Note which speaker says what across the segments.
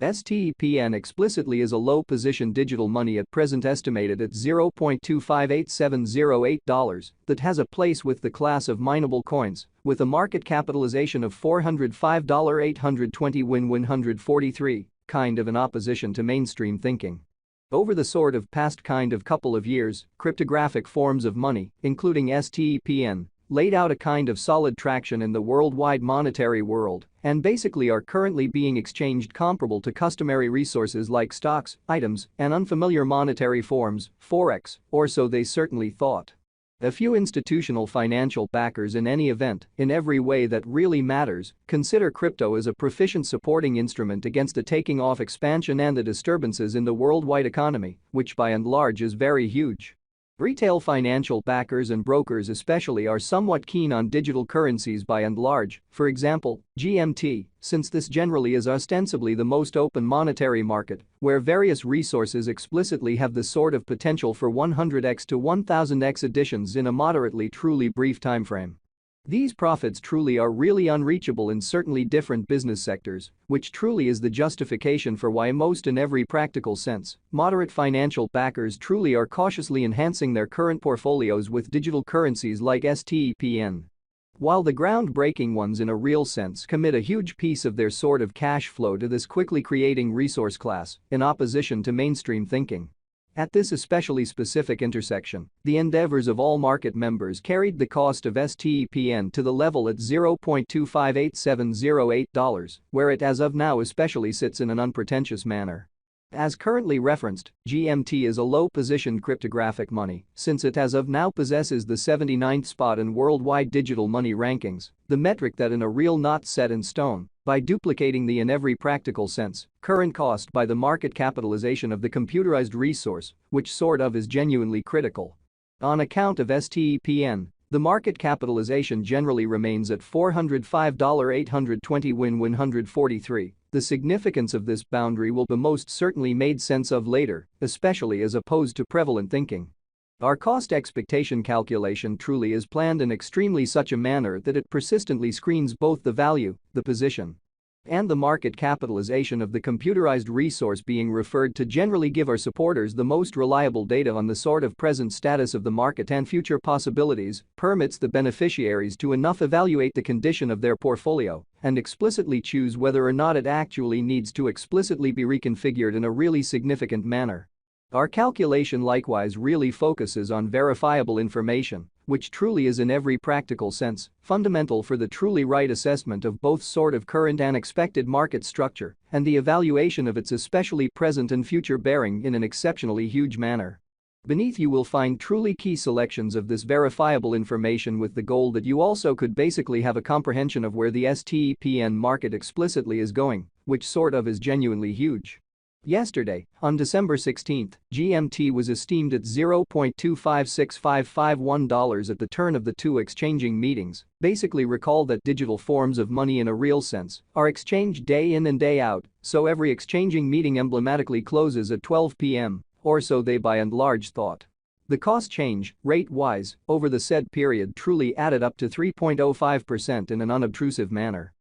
Speaker 1: STEPN explicitly is a low-position digital money at present estimated at $0.258708 that has a place with the class of mineable coins, with a market capitalization of $405.820 win 143, kind of an opposition to mainstream thinking. Over the sort of past kind of couple of years, cryptographic forms of money, including STEPN, laid out a kind of solid traction in the worldwide monetary world and basically are currently being exchanged comparable to customary resources like stocks, items, and unfamiliar monetary forms, forex, or so they certainly thought. A few institutional financial backers in any event, in every way that really matters, consider crypto as a proficient supporting instrument against the taking off expansion and the disturbances in the worldwide economy, which by and large is very huge. Retail financial backers and brokers especially are somewhat keen on digital currencies by and large, for example, GMT, since this generally is ostensibly the most open monetary market, where various resources explicitly have the sort of potential for 100x to 1000x additions in a moderately truly brief timeframe. These profits truly are really unreachable in certainly different business sectors, which truly is the justification for why most in every practical sense, moderate financial backers truly are cautiously enhancing their current portfolios with digital currencies like STEPN. While the groundbreaking ones in a real sense commit a huge piece of their sort of cash flow to this quickly creating resource class, in opposition to mainstream thinking. At this especially specific intersection, the endeavors of all market members carried the cost of STEPN to the level at $0.258708, where it as of now especially sits in an unpretentious manner. As currently referenced, GMT is a low-positioned cryptographic money since it as of now possesses the 79th spot in worldwide digital money rankings, the metric that in a real not set in stone, by duplicating the in every practical sense, current cost by the market capitalization of the computerized resource, which sort of is genuinely critical. On account of STEPN, the market capitalization generally remains at $405.820 win 143. The significance of this boundary will be most certainly made sense of later, especially as opposed to prevalent thinking. Our cost expectation calculation truly is planned in extremely such a manner that it persistently screens both the value, the position, and the market capitalization of the computerized resource being referred to generally give our supporters the most reliable data on the sort of present status of the market and future possibilities, permits the beneficiaries to enough evaluate the condition of their portfolio and explicitly choose whether or not it actually needs to explicitly be reconfigured in a really significant manner. Our calculation likewise really focuses on verifiable information, which truly is in every practical sense fundamental for the truly right assessment of both sort of current and expected market structure and the evaluation of its especially present and future bearing in an exceptionally huge manner. Beneath you will find truly key selections of this verifiable information with the goal that you also could basically have a comprehension of where the STEPN market explicitly is going, which sort of is genuinely huge. Yesterday, on December 16, GMT was esteemed at $0.256551 at the turn of the two exchanging meetings. Basically recall that digital forms of money in a real sense are exchanged day in and day out, so every exchanging meeting emblematically closes at 12 p.m., or so they by and large thought. The cost change, rate-wise, over the said period truly added up to 3.05% in an unobtrusive manner.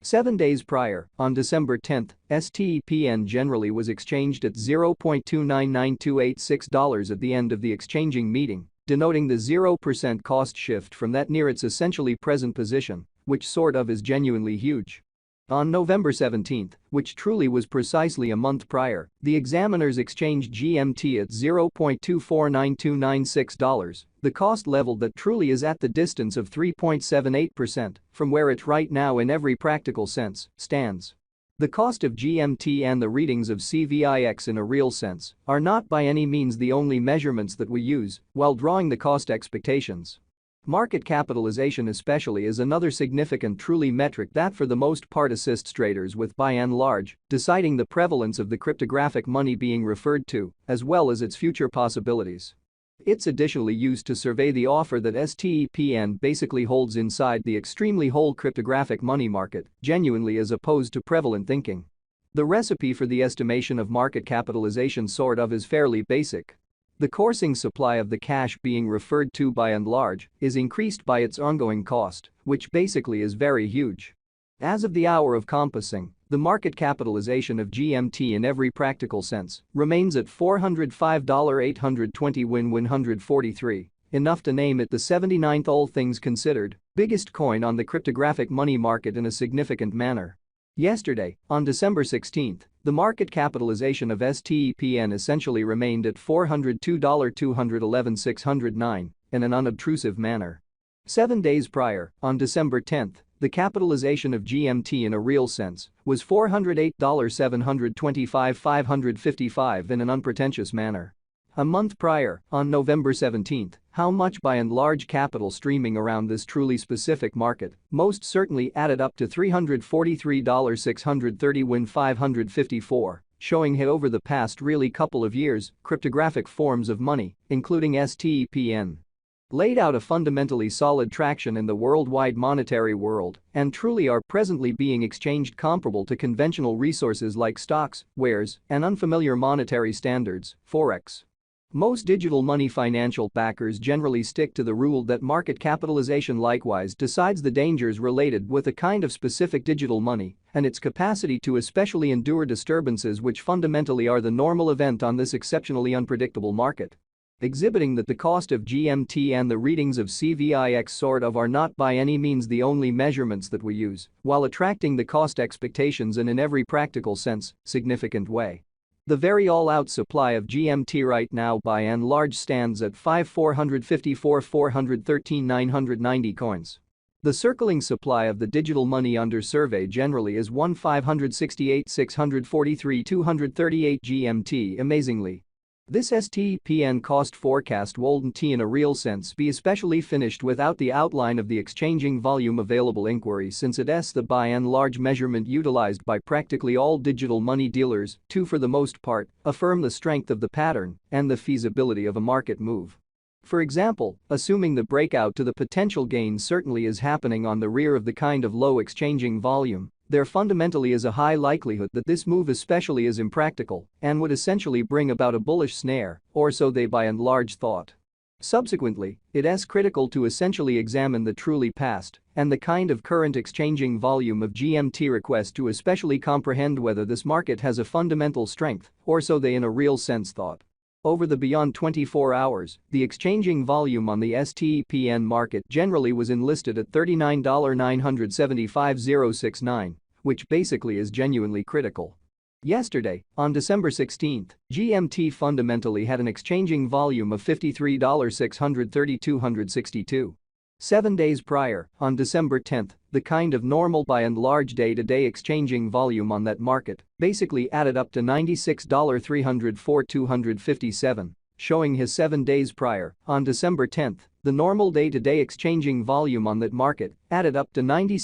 Speaker 1: 7 days prior, on December 10, STEPN generally was exchanged at $0.299286 at the end of the exchanging meeting, denoting the 0% cost shift from that near its essentially present position, which sort of is genuinely huge. On November 17, which truly was precisely a month prior, the examiners exchanged GMT at $0.249296, the cost level that truly is at the distance of 3.78% from where it right now in every practical sense stands. The cost of GMT and the readings of CVIX in a real sense are not by any means the only measurements that we use while drawing the cost expectations. Market capitalization especially is another significant truly metric that for the most part assists traders with by and large deciding the prevalence of the cryptographic money being referred to, as well as its future possibilities. It's additionally used to survey the offer that STEPN basically holds inside the extremely whole cryptographic money market, genuinely as opposed to prevalent thinking. The recipe for the estimation of market capitalization sort of is fairly basic. The coursing supply of the cash being referred to by and large is increased by its ongoing cost, which basically is very huge. As of the hour of compassing, the market capitalization of GMT in every practical sense remains at $405,820 win 143, enough to name it the 79th all things considered biggest coin on the cryptographic money market in a significant manner. Yesterday, on December 16, the market capitalization of STEPN essentially remained at $402,211,609 in an unobtrusive manner. 7 days prior, on December 10, the capitalization of GMT in a real sense was $408,725,555 in an unpretentious manner. A month prior, on November 17, how much by and large capital streaming around this truly specific market most certainly added up to $343,630 win 554, showing how over the past really couple of years, cryptographic forms of money, including STEPN, laid out a fundamentally solid traction in the worldwide monetary world and truly are presently being exchanged comparable to conventional resources like stocks, wares, and unfamiliar monetary standards, forex. Most digital money financial backers generally stick to the rule that market capitalization likewise decides the dangers related with a kind of specific digital money and its capacity to especially endure disturbances which fundamentally are the normal event on this exceptionally unpredictable market. Exhibiting that the cost of GMT and the readings of CVIX sort of are not by any means the only measurements that we use, while attracting the cost expectations in every practical sense, significant way. The very all-out supply of GMT right now by and large stands at 454,413,990 coins. The circling supply of the digital money under survey generally is 1,568,643,238 GMT amazingly. This STEPN cost forecast wouldn't in a real sense be especially finished without the outline of the exchanging volume available inquiry since it's the by and large measurement utilized by practically all digital money dealers to for the most part affirm the strength of the pattern and the feasibility of a market move. For example, assuming the breakout to the potential gain certainly is happening on the rear of the kind of low exchanging volume, there fundamentally is a high likelihood that this move especially is impractical and would essentially bring about a bullish snare, or so they by and large thought. Subsequently, it's critical to essentially examine the truly past and the kind of current exchanging volume of GMT requests to especially comprehend whether this market has a fundamental strength, or so they in a real sense thought. Over the beyond 24 hours, the exchanging volume on the STEPN market generally was enlisted at $39,975,069, which basically is genuinely critical. Yesterday, on December 16, GMT fundamentally had an exchanging volume of $53,630,262. 7 days prior, on December 10, the kind of normal by and large day-to-day exchanging volume on that market basically added up to $96,304,257, showing his 7 days prior, on December 10, the normal day-to-day exchanging volume on that market added up to $96